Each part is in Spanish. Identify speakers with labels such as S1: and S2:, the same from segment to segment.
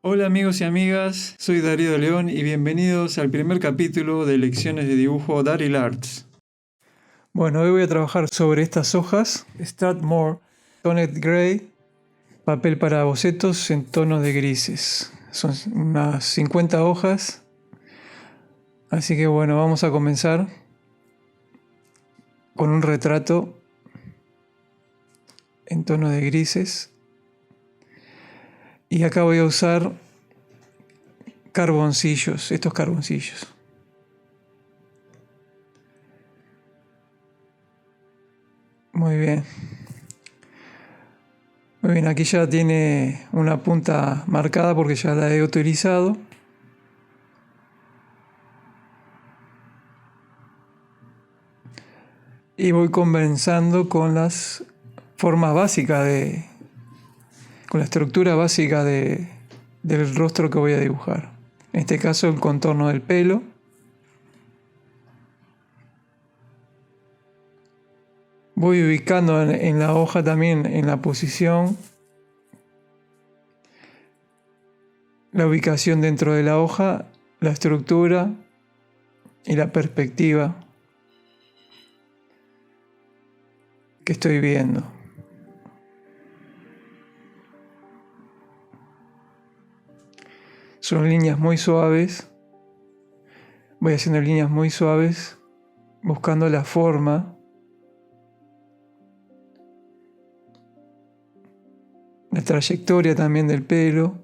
S1: Hola amigos y amigas, soy Darío de León y bienvenidos al primer capítulo de Lecciones de Dibujo Daryl Arts. Bueno, hoy voy a trabajar sobre estas hojas, Strathmore Toned Gray, papel para bocetos en tonos de grises. Son unas 50 hojas, así que bueno, vamos a comenzar con un retrato en tono de grises. Y acá voy a usar carboncillos, estos carboncillos. Muy bien. Muy bien, aquí ya tiene una punta marcada porque ya la he utilizado. Y voy comenzando con las formas básicas con la estructura básica del rostro que voy a dibujar. En este caso el contorno del pelo. Voy ubicando en la hoja también en la posición, la ubicación dentro de la hoja, la estructura y la perspectiva que estoy viendo. Son líneas muy suaves. Voy haciendo líneas muy suaves, buscando la forma, la trayectoria también del pelo.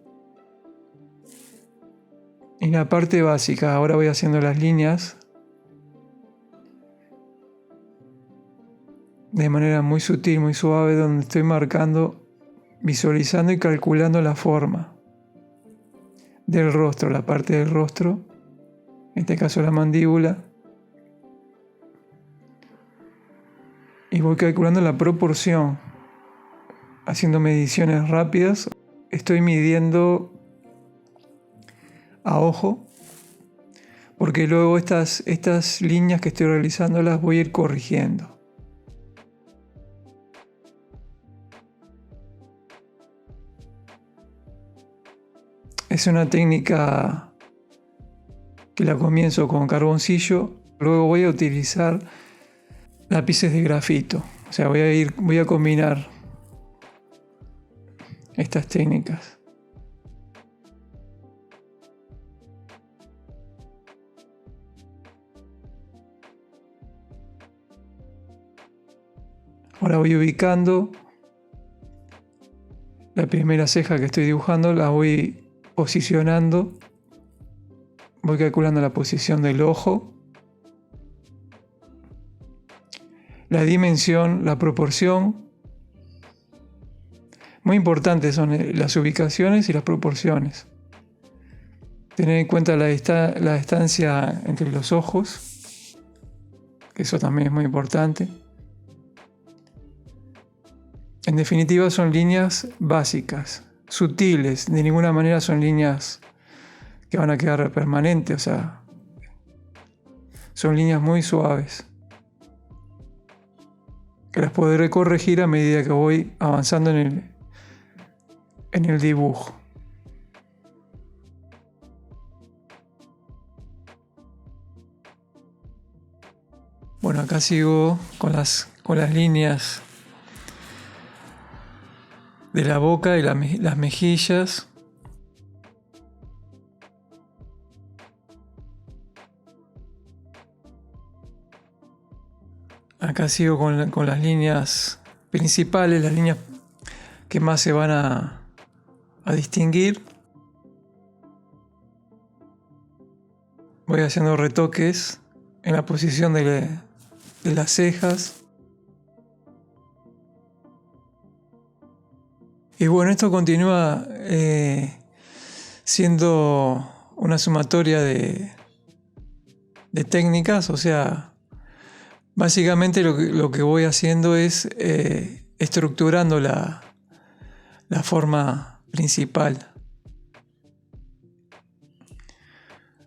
S1: Y la parte básica, ahora voy haciendo las líneas de manera muy sutil, muy suave, donde estoy marcando, visualizando y calculando la forma del rostro, la parte del rostro, en este caso la mandíbula. Y voy calculando la proporción, haciendo mediciones rápidas. Estoy midiendo a ojo, porque luego estas líneas que estoy realizando las voy a ir corrigiendo. Es una técnica que la comienzo con carboncillo, luego voy a utilizar lápices de grafito. O sea, voy a combinar estas técnicas. Ahora voy ubicando la primera ceja que estoy dibujando, la voy posicionando, voy calculando la posición del ojo, la dimensión, la proporción. Muy importantes son las ubicaciones y las proporciones. Tener en cuenta la distancia entre los ojos, que eso también es muy importante. En definitiva, son líneas básicas, sutiles, de ninguna manera son líneas que van a quedar permanentes, o sea, son líneas muy suaves, que las podré corregir a medida que voy avanzando en el dibujo. Bueno, acá sigo con las líneas de la boca y las mejillas. Acá sigo con las líneas principales, las líneas que más se van a distinguir. Voy haciendo retoques en la posición de las cejas. Y bueno, esto continúa siendo una sumatoria de técnicas, o sea, básicamente lo que voy haciendo es estructurando la forma principal.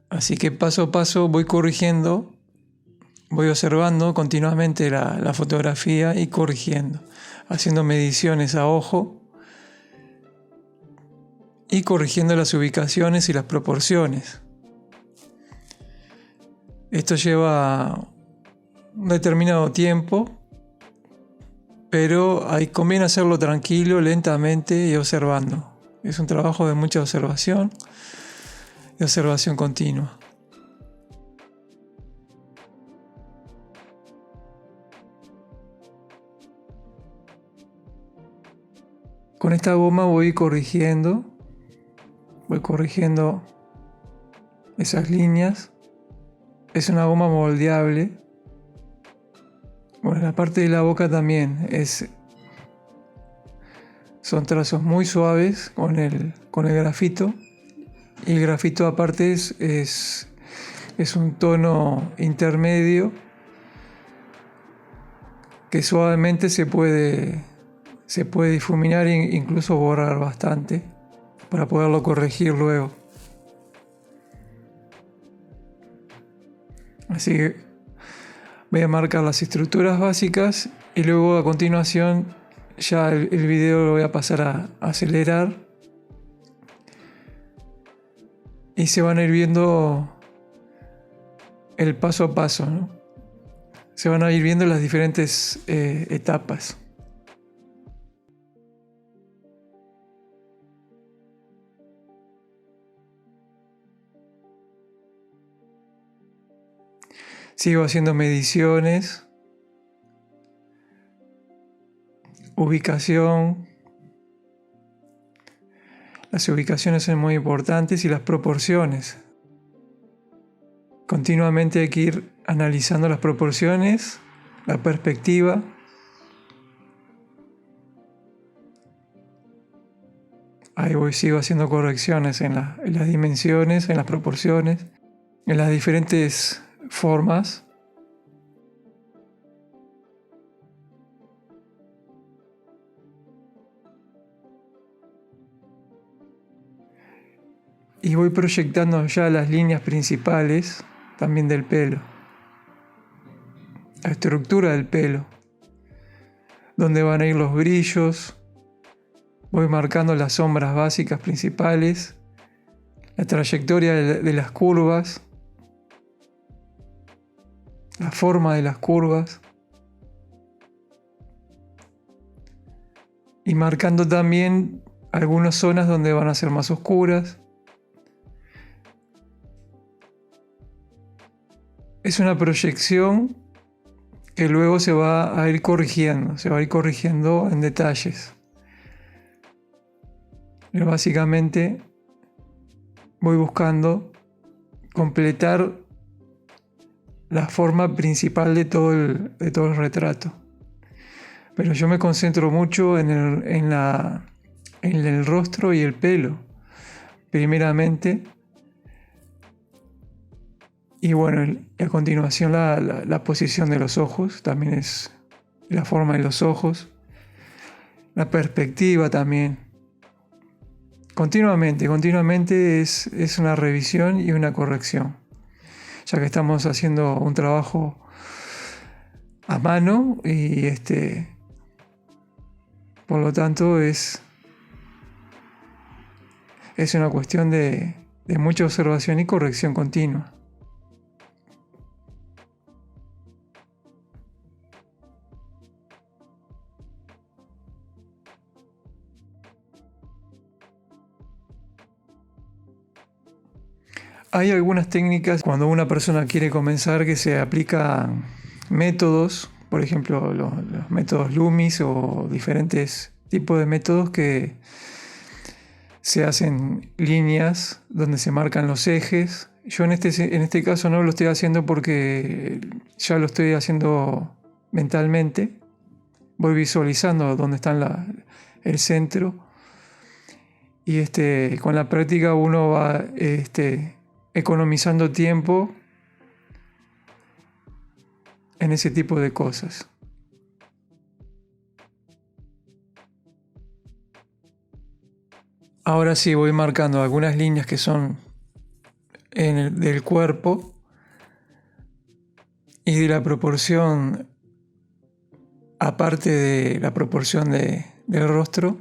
S1: Así que paso a paso voy corrigiendo, voy observando continuamente la fotografía y corrigiendo, haciendo mediciones a ojo y corrigiendo las ubicaciones y las proporciones. Esto lleva un determinado tiempo, pero conviene hacerlo tranquilo, lentamente y observando. Es un trabajo de mucha observación y observación continua. Con esta goma voy corrigiendo esas líneas. Es una goma moldeable. Bueno, la parte de la boca también son trazos muy suaves con el grafito. Y el grafito aparte es un tono intermedio que suavemente se puede difuminar e incluso borrar bastante para poderlo corregir luego. Así que voy a marcar las estructuras básicas y luego a continuación ya el video lo voy a pasar a acelerar y se van a ir viendo el paso a paso, ¿no? Se van a ir viendo las diferentes etapas. Sigo haciendo mediciones, ubicación. Las ubicaciones son muy importantes y las proporciones. Continuamente hay que ir analizando las proporciones, la perspectiva. Sigo haciendo correcciones en las dimensiones, en las proporciones, en las diferentes formas. Y voy proyectando ya las líneas principales también del pelo. La estructura del pelo. Dónde van a ir los brillos. Voy marcando las sombras básicas principales. La trayectoria de las curvas. La forma de las curvas. Y marcando también algunas zonas donde van a ser más oscuras. Es una proyección que luego se va a ir corrigiendo en detalles. Pero básicamente voy buscando completar la forma principal de todo el retrato. Pero yo me concentro mucho en el rostro y el pelo, primeramente. Y bueno, a continuación la posición de los ojos, también es la forma de los ojos, la perspectiva también. Continuamente es una revisión y una corrección, ya que estamos haciendo un trabajo a mano y por lo tanto es una cuestión de mucha observación y corrección continua. Hay algunas técnicas cuando una persona quiere comenzar que se aplican métodos, por ejemplo los métodos Loomis o diferentes tipos de métodos que se hacen líneas donde se marcan los ejes. Yo en este caso no lo estoy haciendo porque ya lo estoy haciendo mentalmente. Voy visualizando dónde está el centro y con la práctica uno va economizando tiempo en ese tipo de cosas. Ahora sí voy marcando algunas líneas que son del cuerpo y de la proporción, aparte de la proporción del rostro.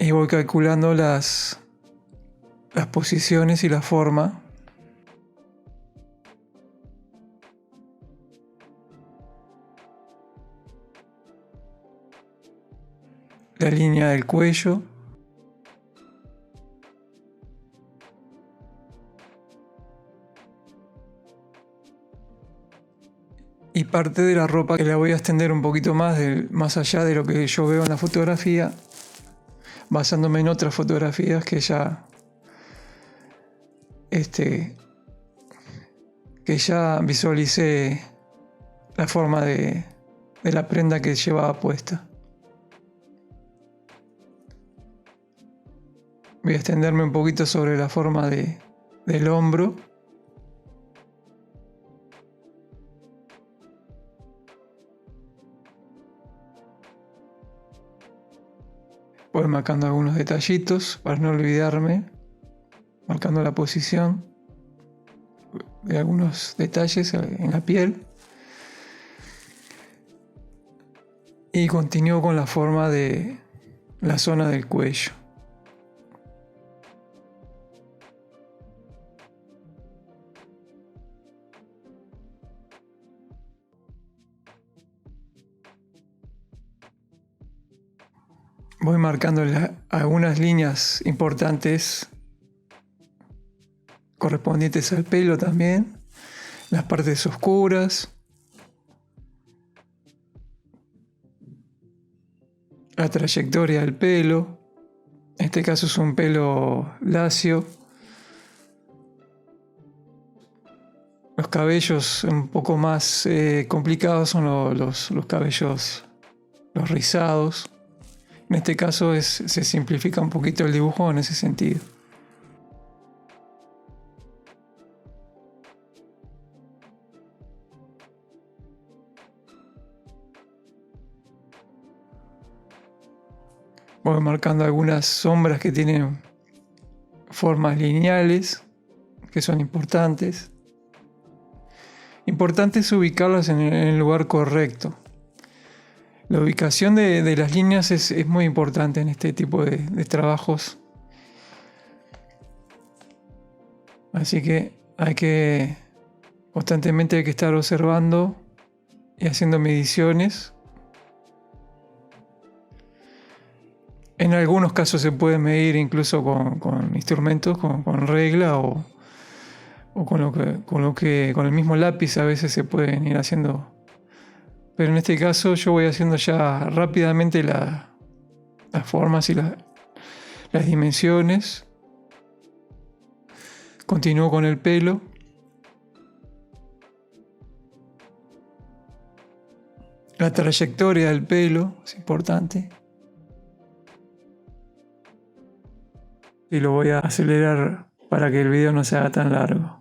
S1: y voy calculando las posiciones y la forma. La línea del cuello. Y parte de la ropa que la voy a extender un poquito más allá de lo que yo veo en la fotografía, basándome en otras fotografías que ya visualicé la forma de la prenda que llevaba puesta. Voy a extenderme un poquito sobre la forma del hombro. Voy marcando algunos detallitos para no olvidarme, marcando la posición de algunos detalles en la piel. Y continúo con la forma de la zona del cuello. Voy marcando algunas líneas importantes correspondientes al pelo también, las partes oscuras, la trayectoria del pelo. En este caso es un pelo lacio. Los cabellos un poco más complicados son los cabellos, los rizados. En este caso se simplifica un poquito el dibujo en ese sentido. Voy marcando algunas sombras que tienen formas lineales, que son importantes. Importante es ubicarlas en el lugar correcto. La ubicación de las líneas es muy importante en este tipo de trabajos. Así que constantemente hay que estar observando y haciendo mediciones. En algunos casos se puede medir incluso con instrumentos, con regla o con el mismo lápiz a veces se pueden ir haciendo. Pero en este caso yo voy haciendo ya rápidamente las formas y las dimensiones. Continúo con el pelo. La trayectoria del pelo es importante. Y lo voy a acelerar para que el video no se haga tan largo.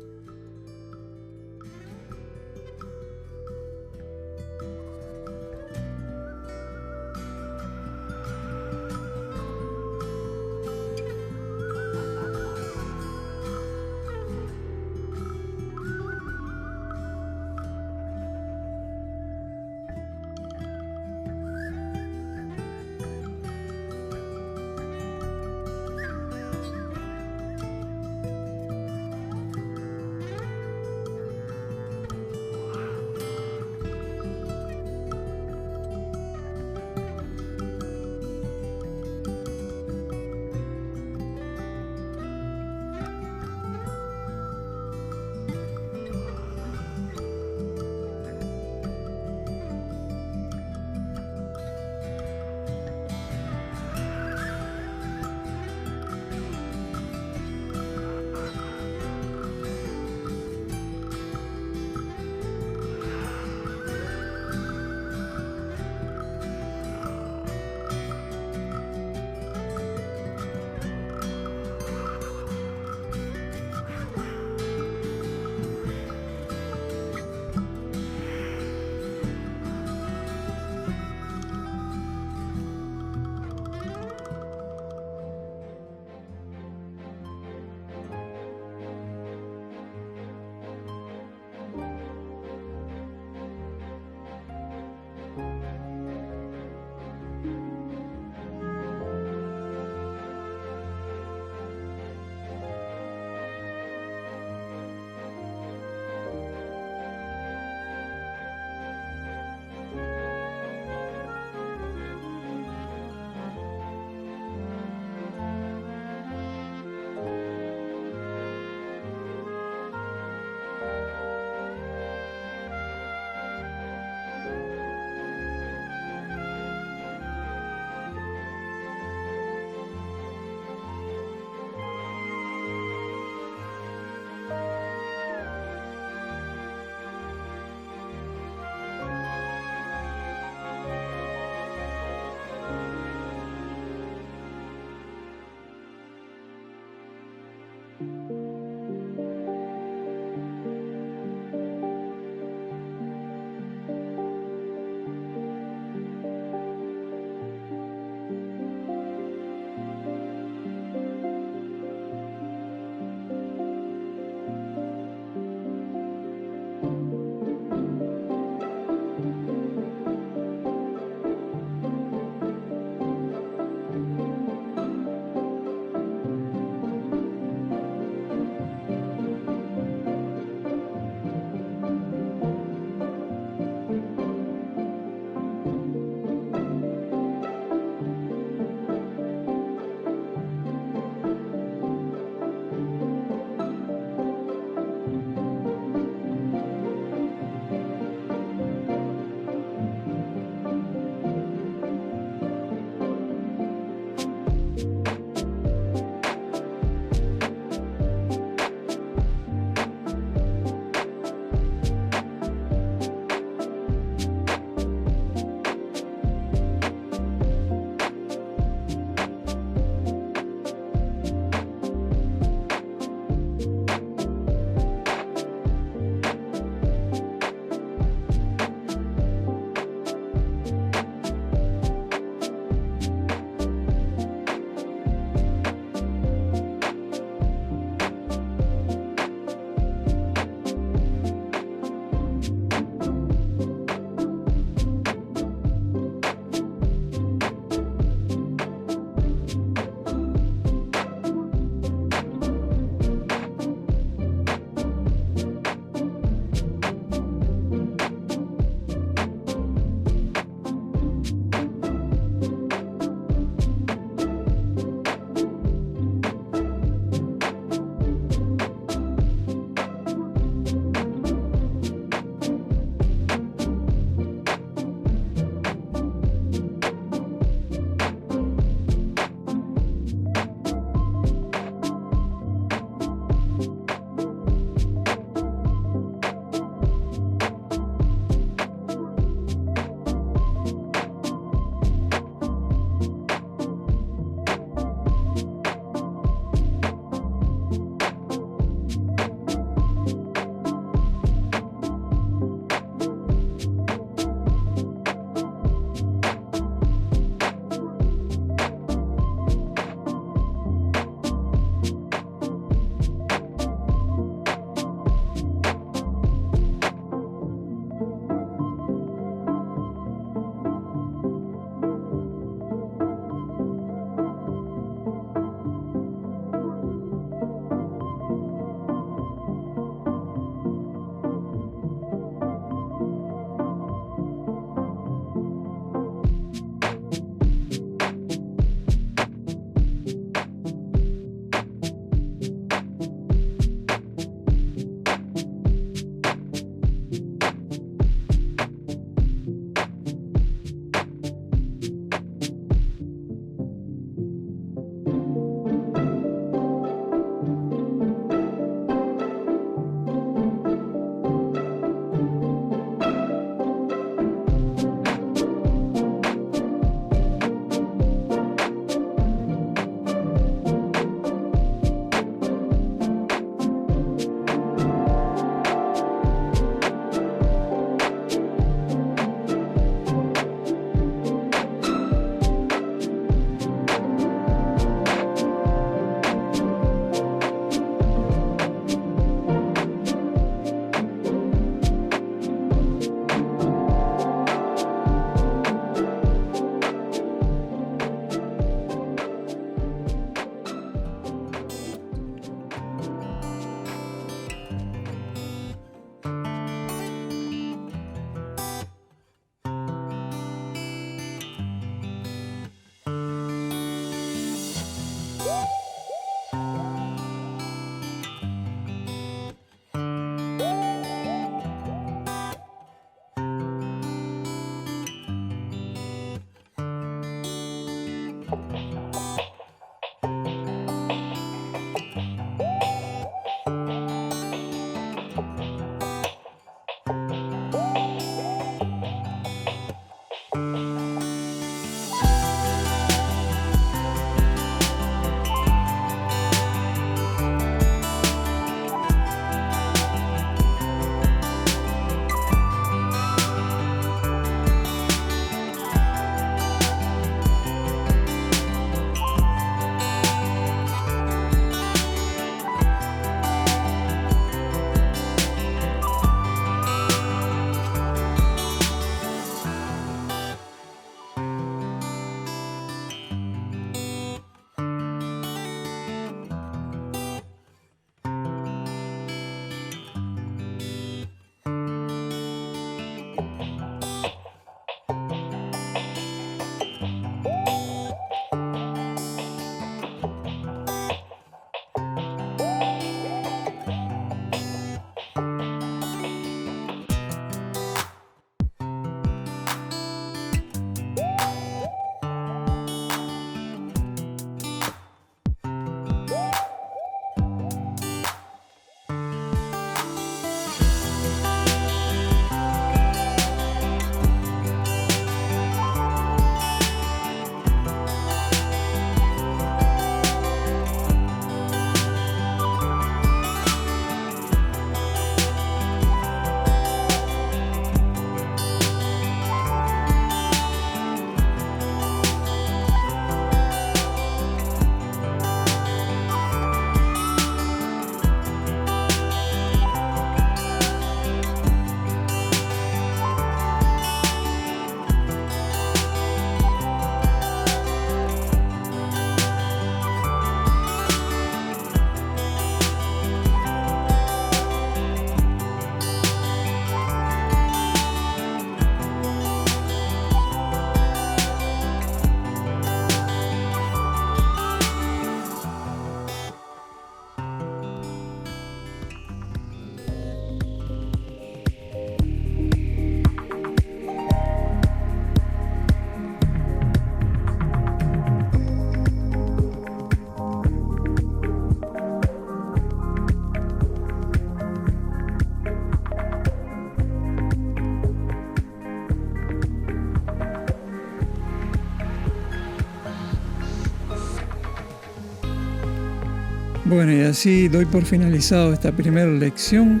S1: Bueno, y así doy por finalizado esta primera lección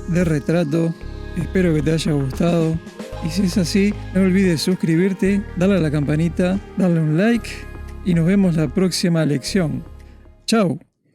S1: de retrato. Espero que te haya gustado. Y si es así, no olvides suscribirte, darle a la campanita, darle un like y nos vemos la próxima lección. ¡Chao!